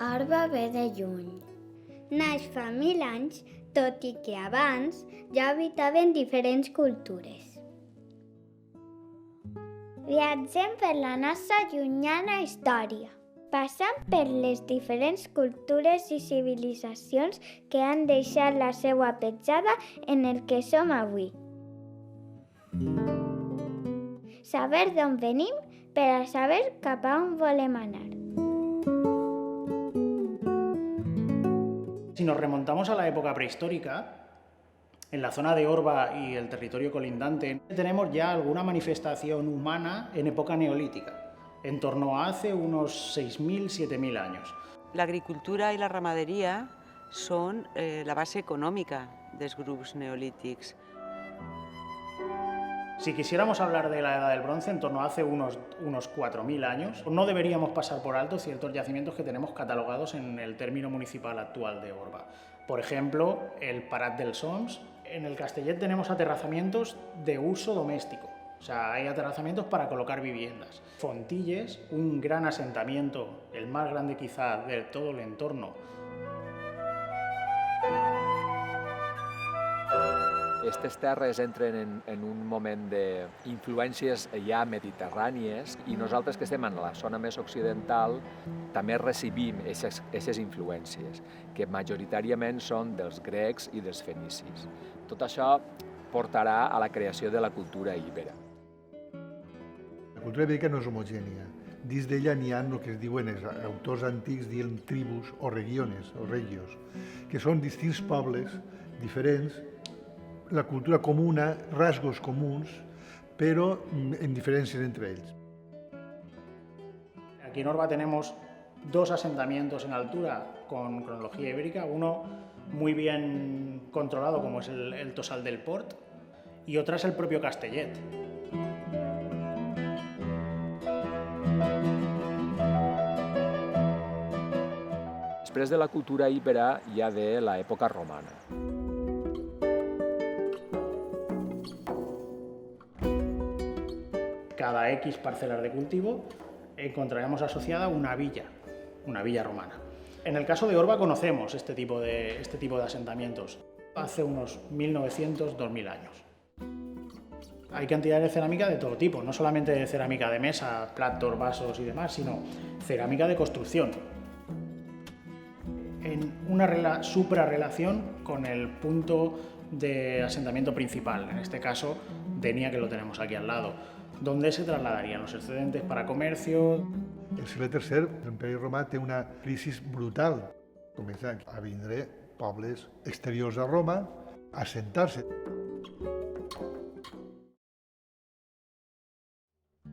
Orba ve de lluny. Naix fa 1000 anys, tot i que abans ja habitaven diferents cultures. Viatgem per la nostra llunyana història, passant per les diferents cultures i civilitzacions que han deixat la seva petjada en el que som avui. Saber d'on venim per a saber cap a on volem anar. Si nos remontamos a la época prehistórica, en la zona de Orba y el territorio colindante, tenemos ya alguna manifestación humana en época neolítica, en torno a hace unos 6.000, 7.000 años. La agricultura i la ramaderia són la base econòmica dels grups neolítics. Si quisiéramos hablar de la Edad del Bronce, en torno a hace unos 4.000 años, no deberíamos pasar por alto ciertos yacimientos que tenemos catalogados en el término municipal actual de Orba. Por ejemplo, el Parat dels Sons. En el Castellet tenemos aterrazamientos de uso doméstico, o sea, hay aterrazamientos para colocar viviendas. Fontilles, un gran asentamiento, el más grande quizá de todo el entorno. Aquestes terres entren en un moment d'influències ja mediterrànies i nosaltres que estem en la zona més occidental també recibim aquestes influències, que majoritàriament són dels grecs i dels fenicis. Tot això portarà a la creació de la cultura ibera. La cultura ibèrica no és homogènia. Dins d'ella n'hi ha el que es diuen els autors antics, diuen tribus o regiones, o regios, que són distints pobles diferents, la cultura comuna, rasgos comuns, pero en diferencias entre ellos. Aquí en Orba tenemos dos asentamientos en altura con cronología ibérica, uno muy bien controlado como es el Tossal del Port y otra es el propio Castellet. Després de la cultura íbera hi ha de l'època romana. Cada X parcelas de cultivo encontraremos asociada una villa romana. En el caso de Orba conocemos este tipo de asentamientos hace unos 1900, 2000 años. Hay cantidades de cerámica de todo tipo, no solamente de cerámica de mesa, platos, vasos y demás, sino cerámica de construcción. En una suprarrelación con el punto de asentamiento principal, en este caso Denia, que lo tenemos aquí al lado, donde se trasladarían los excedentes para comercio. El segle III, l'imperi romà té una crisi brutal. Comencen a vindre pobles exteriors a Roma a assentar-se.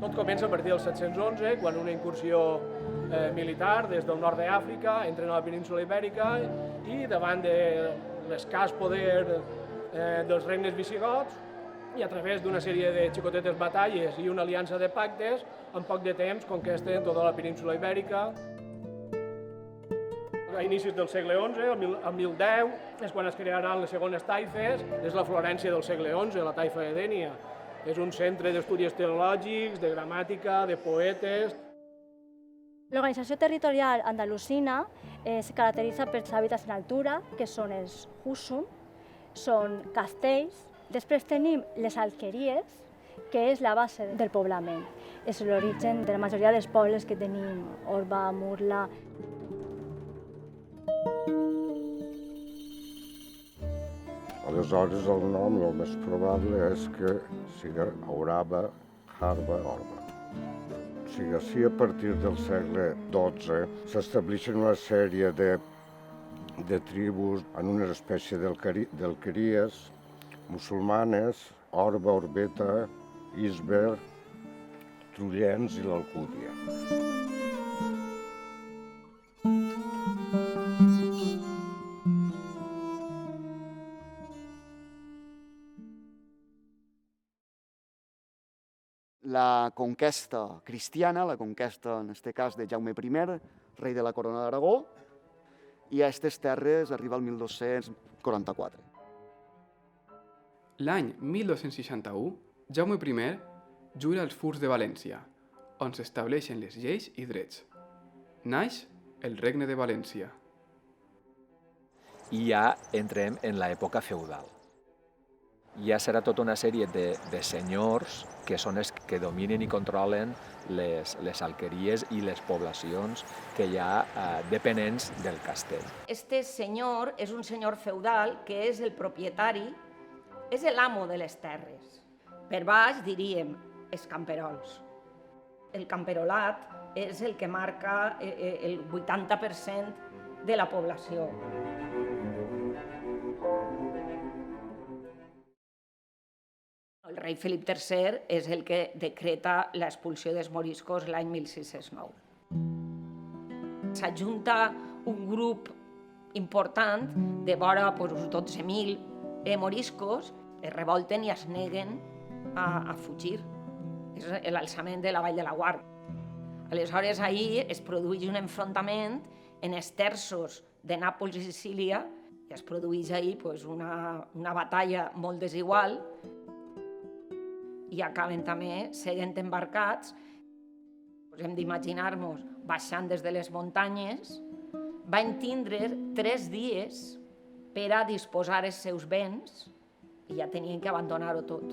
Tot comença a partir del 711, quan una incursió militar des del nord d'Àfrica entren a la península Ibèrica i davant de l'escàs poder dels regnes visigots i a través d'una sèrie de xicotetes batalles i una aliança de pactes, en poc de temps conquesten tota la península Ibèrica. A inicis del segle XI, al 1010, és quan es crearan les segones taifes, és la Florència del segle XI, la taifa de Dénia. És un centre d'estudis teològics, de gramàtica, de poetes. L'organització territorial andalusina es caracteritza per els hàbitats en altura, que són els húsum, són castells. Després tenim les alqueries, que és la base del poblament. És l'origen de la majoria dels pobles que tenim, Orba, Murla. Aleshores, el nom, el més probable és que sigui Auraba, Harba, Orba. O sigui, així, a partir del segle XII, s'estableixen una sèrie de tribus en una espècie d'alqueries musulmanes, Orba, Orbeta, Isber, Trullens i l'Alcúdia. La conquesta cristiana, la conquesta, en aquest cas, de Jaume I, rei de la Corona d'Aragó, i a aquestes terres arriba el 1244. L'any 1261, Jaume I jura els furs de València, on s'estableixen les lleis i drets. Naix el Regne de València. I ja entrem en l'època feudal. Ja serà tota una sèrie de senyors que són els que dominen i controlen les alqueries i les poblacions que hi ha dependents del castell. Este senyor és un senyor feudal que és el propietari, és l'amo de les terres. Per baix diríem els camperols. El camperolat és el que marca el 80% de la població. El rei Felip III és el que decreta l'expulsió dels moriscos l'any 1609. S'ajunta un grup important de vora uns 12.000 moriscos, es revolten i es neguen a fugir. És l'alçament de la Vall de la Guàrdia. Aleshores, ahir es produeix un enfrontament en els terços de Nàpols i Sicília i es produeix ahir una batalla molt desigual i acaben també seguint embarcats. Hem d'imaginar-nos baixant des de les muntanyes. Van tindre 3 dies per a disposar els seus béns i ja tenien que abandonar-ho tot.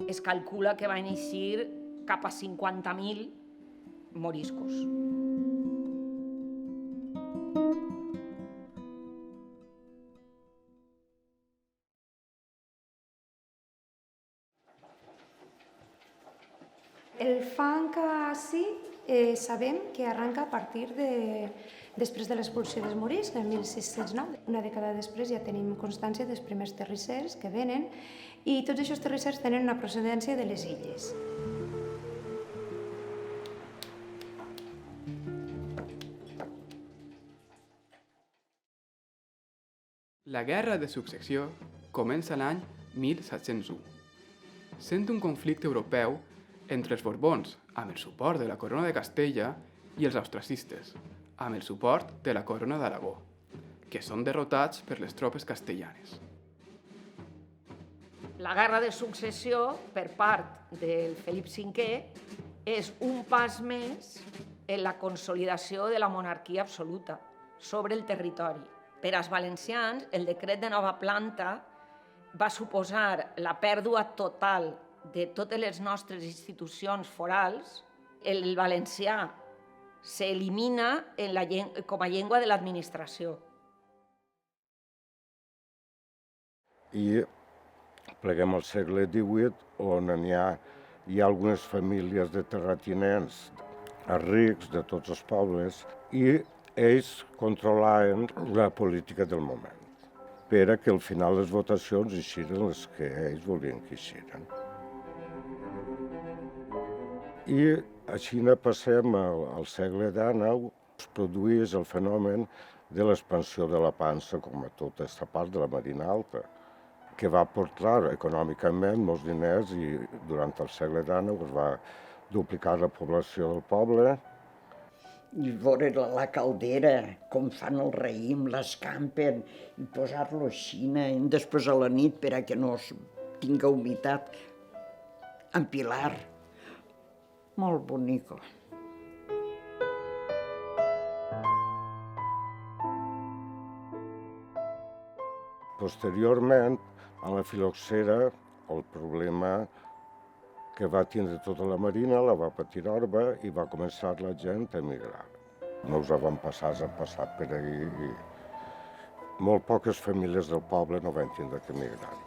Es calcula que van eixir cap a 50.000 moriscos. El fang sí, sabem que arranca a partir després de l'expulsió dels moriscs, en 1609. Una dècada després ja tenim constància dels primers terrissers que venen i tots aquests terrissers tenen una procedència de les illes. La Guerra de Successió comença l'any 1701. Sent un conflicte europeu entre els Borbons, amb el suport de la Corona de Castella, i els austracistes, amb el suport de la Corona d'Aragó, que són derrotats per les tropes castellanes. La Guerra de Successió, per part del Felip V, és un pas més en la consolidació de la monarquia absoluta sobre el territori. Per als valencians, el decret de nova planta va suposar la pèrdua total de totes les nostres institucions forals. El valencià s'elimina com a llengua de l'administració. I pleguem al segle XVIII, on hi ha algunes famílies de terratinents rics de tots els pobles i ells controlaven la política del moment per a que al final les votacions eixiren les que ells volien que eixiren. I així passem al segle XIX, es produeix el fenomen de l'expansió de la pansa, com a tota aquesta part de la Marina Alta, que va aportar econòmicament molts diners i durant el segle XIX es va duplicar la població del poble. I veure la caldera, com fan el raïm, l'escampen, i posar-lo així, després a la nit per a que no tinga humitat, empilar. Molt bonico. Posteriorment, a la filoxera, el problema que va tindre tota la marina la va patir Orba i va començar la gent a emigrar. Meus avantpassats han passat per ahí i molt poques famílies del poble no van tindre que emigrar.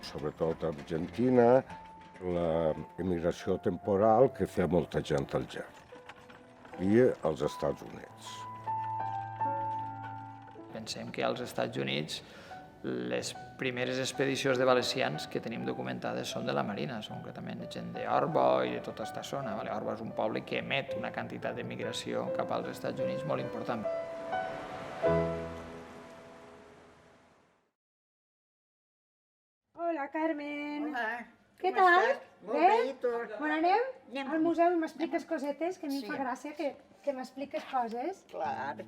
Sobretot a Argentina, la immigració temporal que feia molta gent al Ger i als Estats Units. Pensem que als Estats Units les primeres expedicions de valencians que tenim documentades són de la Marina, són concretament gent d'Orba i de tota aquesta zona. Orba és un poble que emet una quantitat de migració cap als Estats Units molt important. Hola, Carmen. Hola. Què tal? Molt bé, i tu? Bueno, anem al museu i m'expliques cosetes, que a mi em fa gràcia que m'expliques coses. Clar.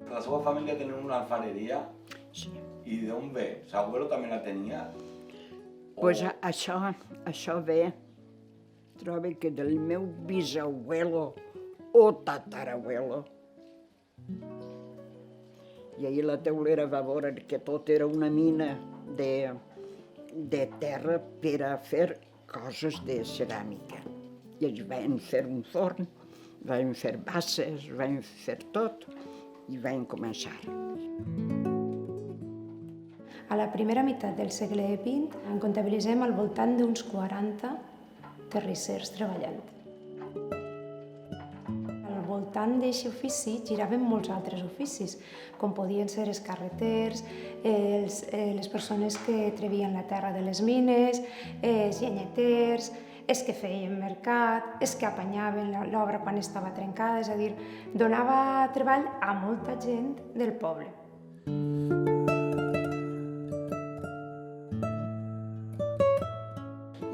La seva família tenia una alfareria. Sí. ¿Y de dónde ve? ¿Su abuelo también la tenía? Pues això ve troba que del meu bisabuelo o tatarabuelo, i ahir la teulera va veure que tot era una mina de terra per a fer coses de ceràmica. I ells van fer un forn, van fer basses, van fer tot i van començar. A la primera meitat del segle XX en comptabilitzem al voltant d'uns 40 terrissers treballant. Al voltant d'aquest ofici giraven molts altres oficis, com podien ser els carreters, les persones que trebien la terra de les mines, els llenyeters, els que feien mercat, els que apanyaven l'obra quan estava trencada, és a dir, donava treball a molta gent del poble.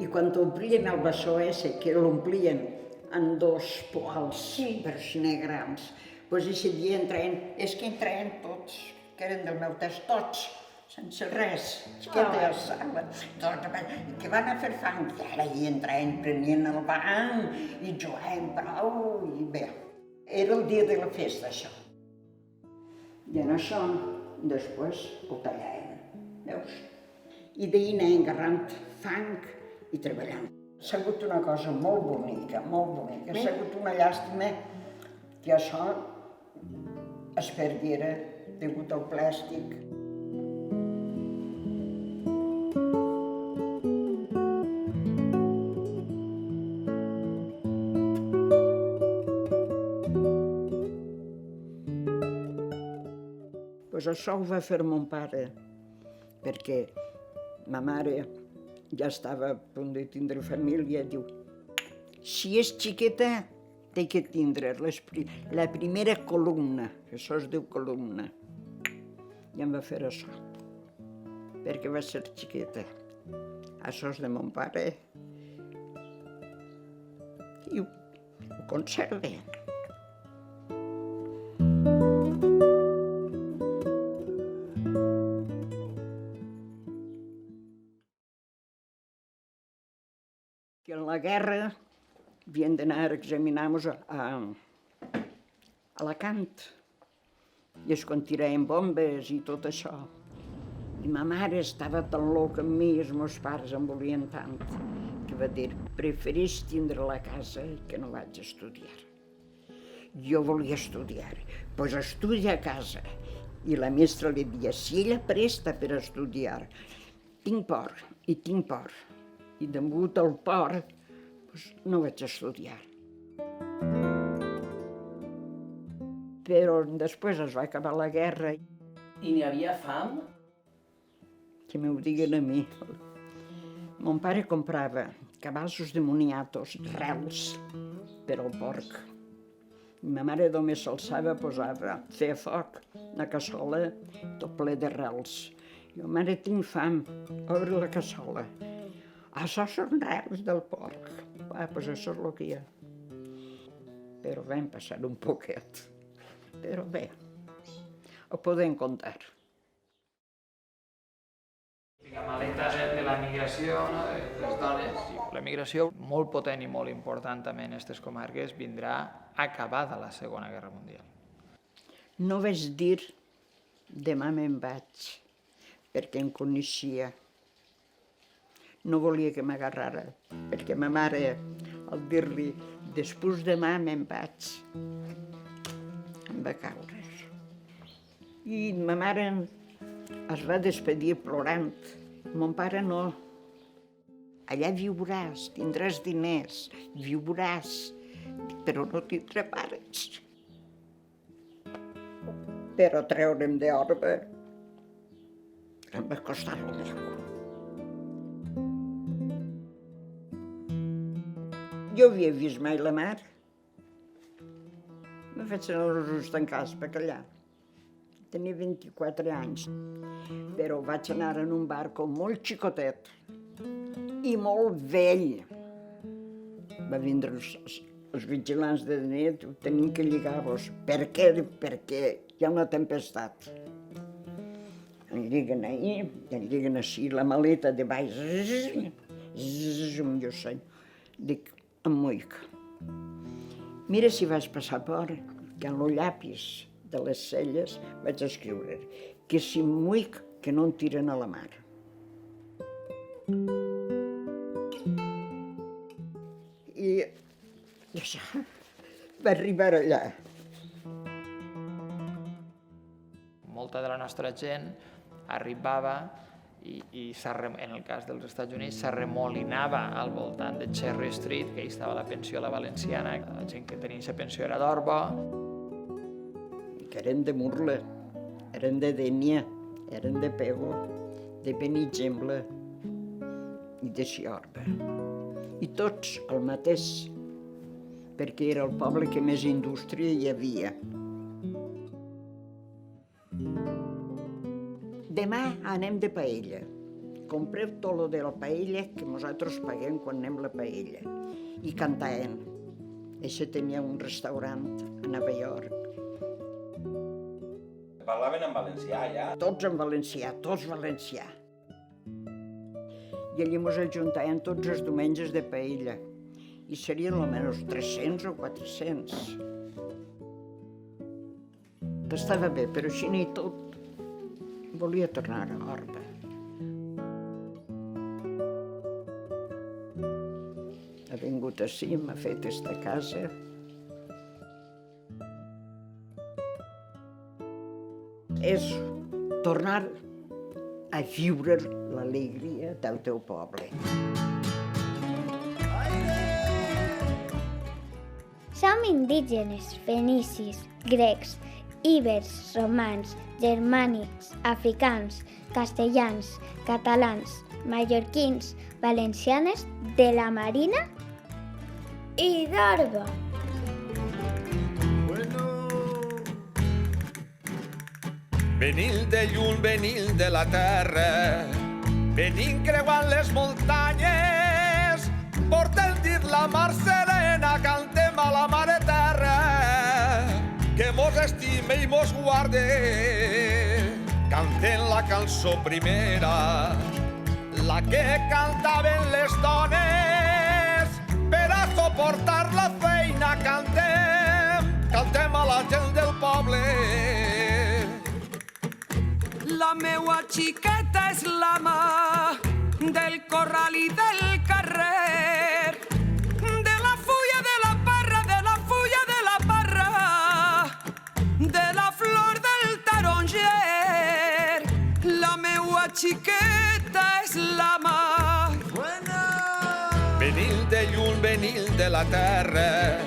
I quan omplien el bessó ese, que l'omplien en 2 poals per 5 grams, doncs aquest dia entraven, és que entraven tots, que eren del meu temps, tots, sense res, xiqueta a sala, que van a fer fang, i ara hi entraven, prenien el banc, i jugaven prou, i bé. Era el dia de la festa, això. I en això, després ho tallaven, veus? I d'ahir anaven agarrant fang i treballant. Ha sigut una cosa molt bonica, molt bonica. Ha sigut una llàstima que això es perdiera degut al plàstic. Doncs això ho va fer mon pare, perquè ma mare ja estava a punt de tindre família, diu, si és xiqueta, té que tindre la primera columna, que això es diu columna. I em va fer això, perquè va ser xiqueta. Això és de mon pare. I ho conserva. Que en la guerra havien d'anar a examinar-nos a Alacant. I és quan tiraven bombes i tot això. I ma mare estava tan loca amb mi i els meus pares em volien tant que va dir, prefereix tindre la casa que no vaig a estudiar. Jo volia estudiar, doncs estudia a casa. I la mestra li deia, si ella presta per estudiar, tinc por i tinc por. I degut al por, doncs no vaig estudiar. Però després es va acabar la guerra. I n'hi havia fam? Que m'ho diguen a mi. Mon pare comprava cabassos de moniatos, rels, per al porc. I ma mare només s'alçava, posava, feia foc, una cassola, tot ple de rels. Jo, mare, tinc fam, obre la cassola. Això són rels del porc. Doncs això és el que hi ha. Però vam passar un poquet. Però bé, ho podem contar. A l'època de la migració, de les dones, la migració molt potent i molt important també en aquestes comarques vindrà acabada la Segona Guerra Mundial. No vaig dir demà me'n vaig, perquè em coneixia. No volia que m'agarrara, perquè ma mare, al dir-li després demà me'n vaig, em va caure. I ma mare es va despedir plorant. Mon pare no. Allà viuràs, tindràs diners, viuràs, però no tindré pares. Però treure'm d'Orba em va costar el meu. Jo havia vist mai la mar. Me vaig anar als ulls tancats per callar. Tenia 24 anys, però vaig anar en un barco molt xicotet i molt vell. Va vindre els vigilants de nit, tenim que lligar-vos. Per què? Perquè hi ha una tempestat. Em lliguen ahir, em lliguen així, la maleta de baix. Jo sé. Dic, en Moic. Mira si vaig passar por, que en el llapis de les celles vaig escriure que si Moic que no en tiren a la mar. I això, va arribar allà. Molta de la nostra gent arribava i en el cas dels Estats Units s'arremolinava al voltant de Cherry Street, que hi estava la pensió La Valenciana, la gent que tenia aquesta pensió era d'Orba. Que eren de Murla, eren de Dénia, eren de Pego, de Benigembla i de Xiorba. I tots el mateix, perquè era el poble que més indústria hi havia. Demà anem de paella. Compreu tot lo de la paella que nosaltres paguem quan anem a la paella. I cantaven. Eixe tenia un restaurant a Nova York. Parlaven en valencià, ja? Tots en valencià, tots valencià. I allí mos ajuntàvem tots els diumenges de paella. I serien almenys 300 o 400. Estava bé, però així ni tot. Volia tornar a Orba. Ha vingut ací, m'ha fet esta casa. És tornar a viure l'alegria del teu poble. Som indígenes, fenicis, grecs, íbers, romans, germànics, africans, castellans, catalans, mallorquins, valencianes, de la Marina i d'Orba. Venim de lluny, venim de la terra, venim creuant les muntanyes, portem dir la mar serena, cantem a la mare terra, que mos estime i mos guarde, cantem la cançó primera, la que cantaven les dones, per a suportar la feina cantem a la gent del poble. La meua xiqueta és l'ama del corral i del carrer, de la fulla de la parra, de la fulla de la parra, de la flor del taronger. La meua xiqueta és l'ama. Venim de lluny, venim de la terra,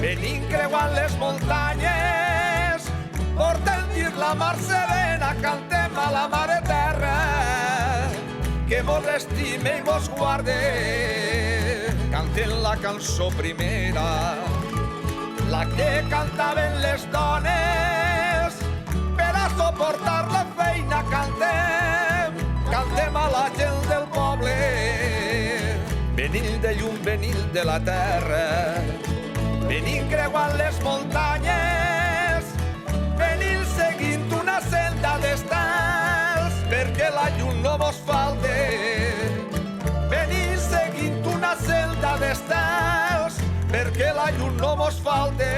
venim creuant les muntanyes, portem dir la mar serena, cantem a la mare terra, que mos estime i mos guarde, cantem la cançó primera, la que cantaven les dones, per a suportar la feina cantem a la gent del poble. Venim de llum, venim de la terra, venim creuant les muntanyes, venim seguint una senda d'estels, perquè la llum no mos falte. Venim seguint una senda d'estels, perquè la llum no mos falte.